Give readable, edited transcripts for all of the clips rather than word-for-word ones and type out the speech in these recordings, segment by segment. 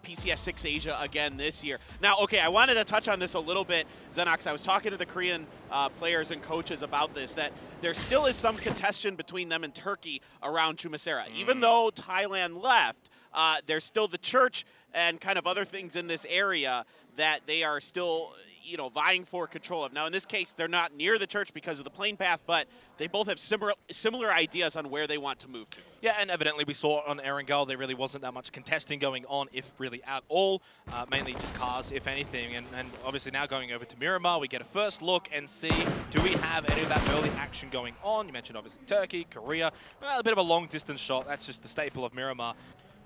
PCS 6 Asia again this year. Now, okay, I wanted to touch on this a little bit, Xenox. I was talking to the Korean players and coaches about this, that there still is some contention between them and Turkey around Chumasera. Even though Thailand left, there's still the church and kind of other things in this area that they are still, you know, vying for control of. Now, in this case, they're not near the church because of the plane path, but they both have similar ideas on where they want to move to. Yeah, and evidently we saw on Erangel there really wasn't that much contesting going on, if really at all. Mainly just cars, if anything. And obviously now going over to Miramar, we get a first look and see, do we have any of that early action going on? You mentioned obviously Turkey, Korea. Well, a bit of a long distance shot. That's just the staple of Miramar.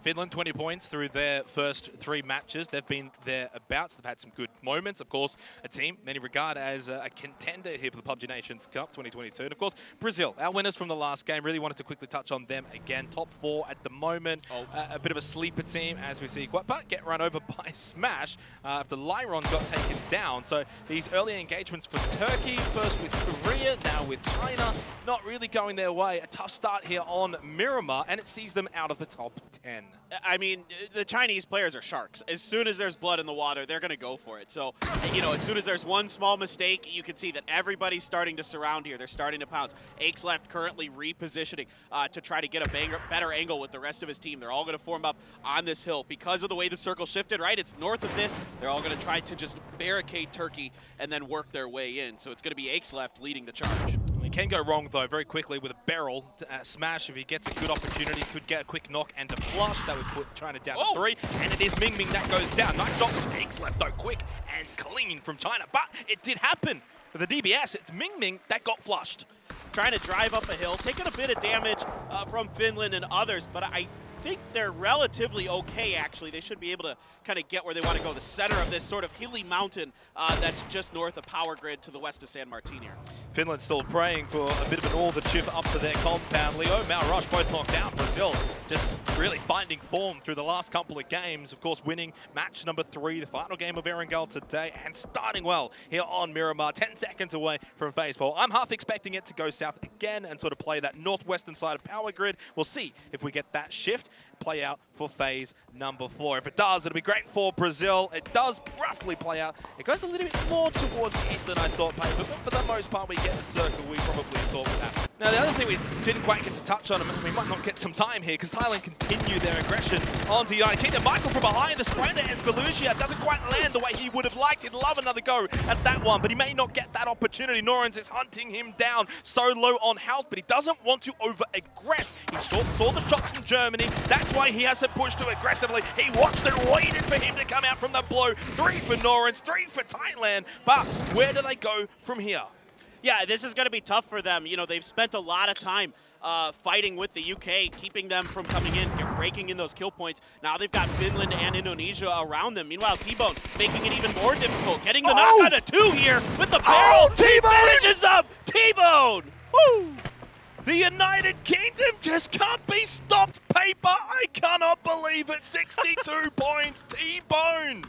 Finland, 20 points through their first 3 matches. They've been thereabouts. They've had some good moments. Of course, a team many regard as a contender here for the PUBG Nations Cup 2022. And of course, Brazil, our winners from the last game. Really wanted to quickly touch on them again. Top 4 at the moment. A bit of a sleeper team as we see Guapa get run over by Smash after Lyron got taken down. So these early engagements for Turkey, first with Korea, now with China, not really going their way. A tough start here on Miramar, and it sees them out of the top 10. I mean, the Chinese players are sharks. As soon as there's blood in the water, they're going to go for it. So, you know, as soon as there's one small mistake, you can see that everybody's starting to surround here. They're starting to pounce. Aches left currently repositioning to try to get a better angle with the rest of his team. They're all going to form up on this hill. Because of the way the circle shifted, right? It's north of this. They're all going to try to just barricade Turkey and then work their way in. So it's going to be Aches left leading the charge. It can go wrong, though, very quickly with a barrel. Smash, if he gets a good opportunity, could get a quick knock and a flush. That would put China down to 3. And it is Mingming that goes down. Nice shot from Aches left, though, quick and clean from China. But it did happen. With the DBS, it's Mingming that got flushed. Trying to drive up a hill, taking a bit of damage from Finland and others, but I think they're relatively okay, actually. They should be able to kind of get where they want to go. The center of this sort of hilly mountain that's just north of Power Grid to the west of San Martin here. Finland still praying for a bit of an northern shift up to their compound. Leo, Malrush both knocked out. Brazil just really finding form through the last couple of games. Of course, winning match number 3, the final game of Erangel today, and starting well here on Miramar, 10 seconds away from Phase 4. I'm half expecting it to go south again and sort of play that northwestern side of Power Grid. We'll see if we get that shift play out for phase number 4. If it does, it'll be great for Brazil. It does roughly play out. It goes a little bit more towards the east than I thought, but for the most part, we get the circle we probably thought would happen. Now, the other thing we didn't quite get to touch on, and we might not get some time here, because Thailand continue their aggression onto United Kingdom. Michael from behind, the sprinter, Esgalusia, doesn't quite land the way he would have liked. He'd love another go at that one, but he may not get that opportunity. Norens is hunting him down, so low on health, but he doesn't want to over-aggress. He saw the shots from Germany. That's why he has to push too aggressively. He watched and waited for him to come out from the blow. 3 for Norens, 3 for Thailand, but where do they go from here? Yeah, this is going to be tough for them. You know, they've spent a lot of time fighting with the UK, keeping them from coming in, breaking in those kill points. Now they've got Finland and Indonesia around them. Meanwhile, T-Bone making it even more difficult, getting the knock on a 2 here with the barrel. T-Bone finishes up T-Bone. Woo! The United Kingdom just can't be stopped, paper. I cannot believe it. 62 points. T-Bone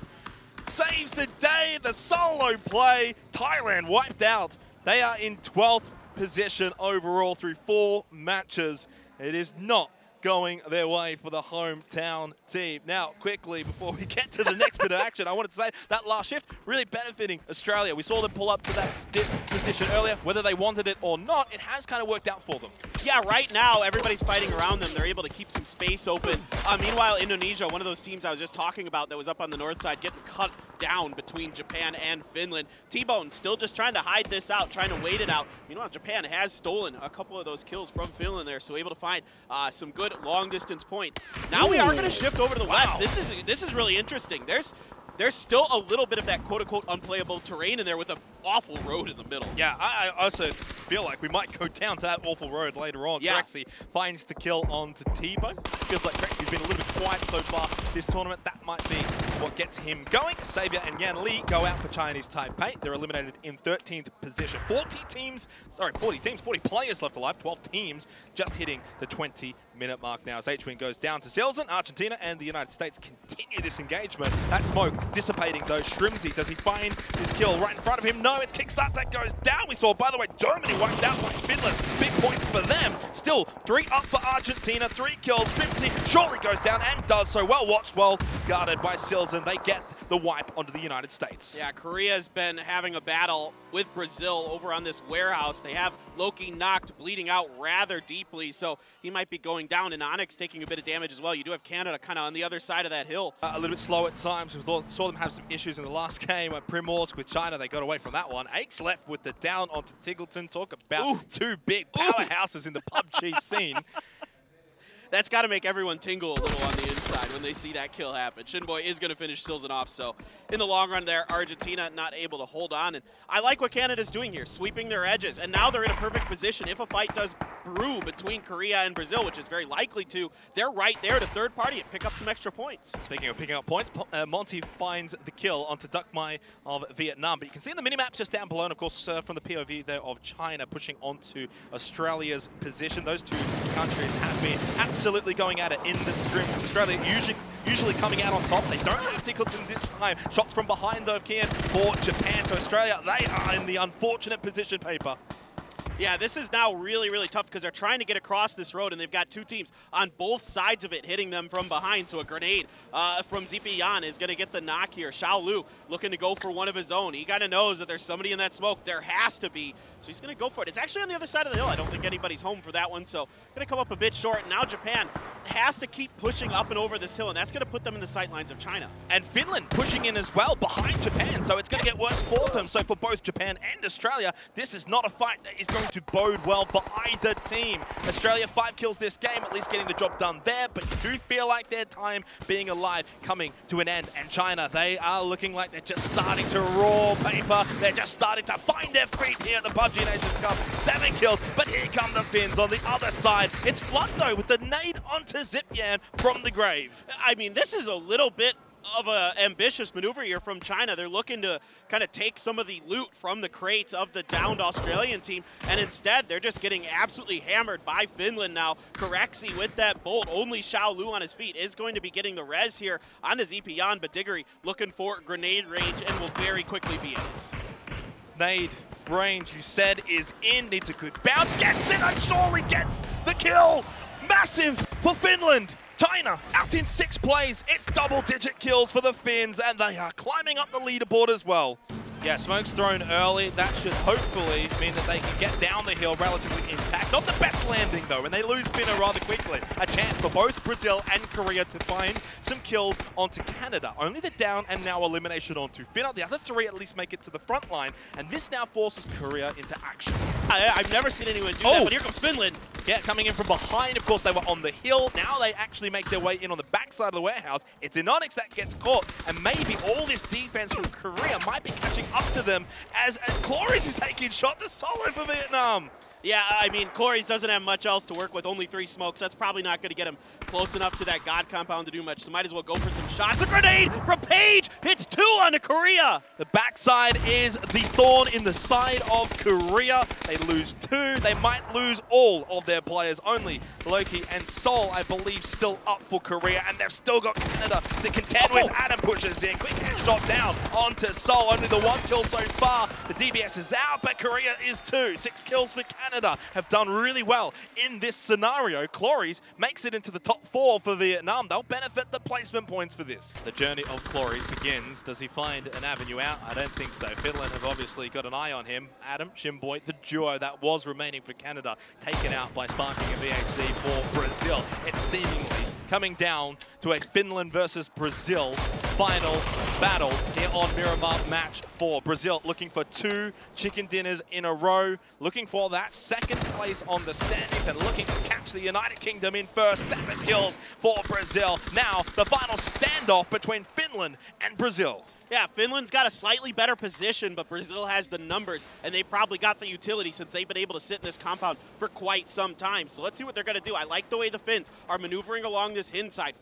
saves the day. The solo play. Thailand wiped out. They are in 12th position overall through 4 matches. It is not going their way for the hometown team. Now, quickly, before we get to the next bit of action, I wanted to say that last shift really benefiting Australia. We saw them pull up to that dip position earlier. Whether they wanted it or not, it has kind of worked out for them. Yeah, right now, everybody's fighting around them. They're able to keep some space open. Meanwhile, Indonesia, one of those teams I was just talking about that was up on the north side, getting cut down between Japan and Finland. T-Bone still just trying to hide this out, trying to wait it out. Meanwhile, Japan has stolen a couple of those kills from Finland there, so able to find some good long-distance points. Now we are going to shift over to the west. This is really interesting. There's still a little bit of that quote-unquote unplayable terrain in there with an awful road in the middle. Yeah, I also feel like we might go down to that awful road later on. Yeah. Curexi finds the kill onto T-Bone. Feels like Curexi's been a little bit quiet so far this tournament. That might be what gets him going. Xavier and Yan Li go out for Chinese Taipei. They're eliminated in 13th position. 40 players left alive, 12 teams just hitting the 20 minute mark now as H-Wing goes down to Silzen. Argentina and the United States continue this engagement. That smoke dissipating though. Shrimzy, does he find his kill right in front of him? No, it's Kickstart that goes down. We saw, by the way, Germany wiped out by Finland. Big points for them. Still 3 up for Argentina, 3 kills. Shrimzy surely goes down and does so. Well watched, well guarded by Silzen. They get the wipe onto the United States. Yeah, Korea's been having a battle with Brazil over on this warehouse. They have Loki knocked, bleeding out rather deeply, so he might be going down, and Onyx taking a bit of damage as well. You do have Canada kind of on the other side of that hill. A little bit slow at times. We saw them have some issues in the last game at Primorsk with China. They got away from that one. Aches left with the down onto Tiggleton. Talk about 2 big powerhouses in the PUBG scene. That's got to make everyone tingle a little on the inside when they see that kill happen. Shinboy is going to finish Silzen off, so in the long run there, Argentina not able to hold on. And I like what Canada's doing here, sweeping their edges. And now they're in a perfect position. If a fight does brew between Korea and Brazil, which is very likely to, they're right there to third party and pick up some extra points. Speaking of picking up points, Monty finds the kill onto Duck Mai of Vietnam. But you can see in the minimaps just down below, and of course from the POV there of China pushing onto Australia's position. Those 2 countries have been absolutely going at it in the scrim. Australia usually coming out on top. They don't have Tickleton this time. Shots from behind though, Kian, for Japan. So Australia, they are in the unfortunate position, Paper. Yeah, this is now really, really tough because they're trying to get across this road, and they've got 2 teams on both sides of it hitting them from behind. So a grenade from Zipian is going to get the knock here. Xiao Lu looking to go for one of his own. He kind of knows that there's somebody in that smoke. There has to be. So he's going to go for it. It's actually on the other side of the hill. I don't think anybody's home for that one. So going to come up a bit short. Now Japan has to keep pushing up and over this hill, and that's going to put them in the sight lines of China. And Finland pushing in as well behind Japan. So it's going to get worse for them. So for both Japan and Australia, this is not a fight that is going to bode well for either team. Australia 5 kills this game, at least getting the job done there, but you do feel like their time being alive coming to an end. And China, they are looking like they're just starting to roar, Paper. They're just starting to find their feet here at the PUBG Nations Cup. 7 kills, but here come the Finns on the other side. It's Flood though with the nade onto Zipyan from the grave. I mean, this is a little bit of an ambitious maneuver here from China. They're looking to kind of take some of the loot from the crates of the downed Australian team, and instead they're just getting absolutely hammered by Finland now. Curexi with that bolt, only Xiao Lu on his feet is going to be getting the res here on his Zipian, but Diggory looking for grenade range and will very quickly be in. Nade range, you said, is in. Needs a good bounce. Gets it and surely gets the kill. Massive for Finland. China out in 6 plays. It's double-digit kills for the Finns, and they are climbing up the leaderboard as well. Yeah, smoke's thrown early. That should hopefully mean that they can get down the hill relatively intact. Not the best landing, though, and they lose Finna rather quickly. A chance for both Brazil and Korea to find some kills onto Canada. Only the down and now elimination onto Finna. The other 3 at least make it to the front line, and this now forces Korea into action. I've never seen anyone do that, but here comes Finland. Yeah, coming in from behind. Of course, they were on the hill. Now they actually make their way in on the backside of the warehouse. It's Onyx that gets caught, and maybe all this defense from Korea might be catching up to them as Cloris is taking shot to solo for Vietnam. Yeah, I mean, Cloris doesn't have much else to work with, only 3 smokes. That's probably not going to get him close enough to that God compound to do much, so might as well go for some shots. A grenade from Page! Hits 2 onto Korea! The backside is the thorn in the side of Korea. They lose 2. They might lose all of their players. Only Loki and Sol, I believe, still up for Korea, and they've still got Canada to contend with. Adam pushes in. Quick headshot down onto Sol. Only the 1 kill so far. The DBS is out, but Korea is 2. 6 kills for Canada have done really well in this scenario. Cloris makes it into the top 4 for Vietnam. They'll benefit the placement points for this. The journey of Cloris begins. Does he find an avenue out? I don't think so. Finland have obviously got an eye on him. Adam, Shimboy, the duo that was remaining for Canada, taken out by sparking a VHC for Brazil. It's seemingly coming down to a Finland versus Brazil final battle here on Miramar Match 4. Brazil looking for 2 chicken dinners in a row, looking for that 2nd place on the standings and looking to catch the United Kingdom in first. 7 kills for Brazil. Now the final standoff between Finland and Brazil. Yeah, Finland's got a slightly better position, but Brazil has the numbers, and they probably got the utility since they've been able to sit in this compound for quite some time. So let's see what they're going to do. I like the way the Finns are maneuvering along this hillside,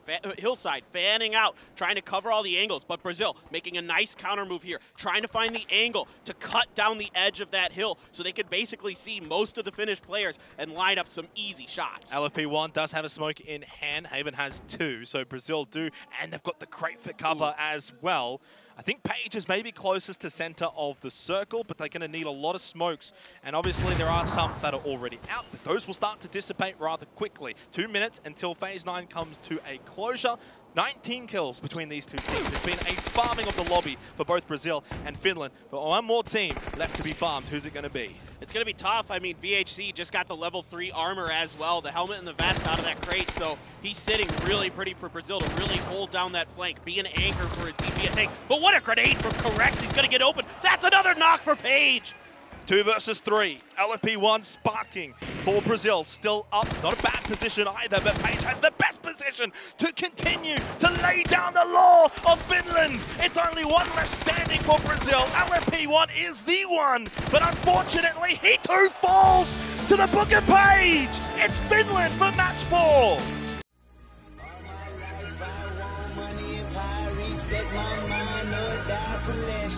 fanning out, trying to cover all the angles, but Brazil making a nice counter move here, trying to find the angle to cut down the edge of that hill so they could basically see most of the Finnish players and line up some easy shots. LFP1 does have a smoke in hand. Haven has 2, so Brazil do, and they've got the crate for cover as well. I think Page is maybe closest to center of the circle, but they're going to need a lot of smokes. And obviously there are some that are already out, but those will start to dissipate rather quickly. 2 minutes until Phase 9 comes to a closure. 19 kills between these two teams. It's been a farming of the lobby for both Brazil and Finland. But one more team left to be farmed. Who's it going to be? It's going to be tough. I mean, VHC just got the level 3 armor as well, the helmet and the vest out of that crate, so he's sitting really pretty for Brazil to really hold down that flank, be an anchor for his DPS tank. But what a grenade from curexi. He's going to get open. That's another knock for Page. 2 versus 3. LFP1 sparking for Brazil. Still up. Not a bad position either, but Page has the best position to continue to lay down the law of Finland. It's only one less standing for Brazil. LFP1 is the one, but unfortunately, he too falls to the book of Page. It's Finland for match 4.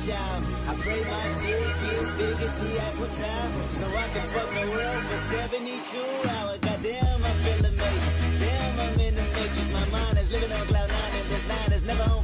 I pray my dick get big as the Apple time, so I can fuck the world for 72 hours. Goddamn, I feel amazing. Damn, I'm in the matrix. My mind is living on cloud 9, and this 9 is never on.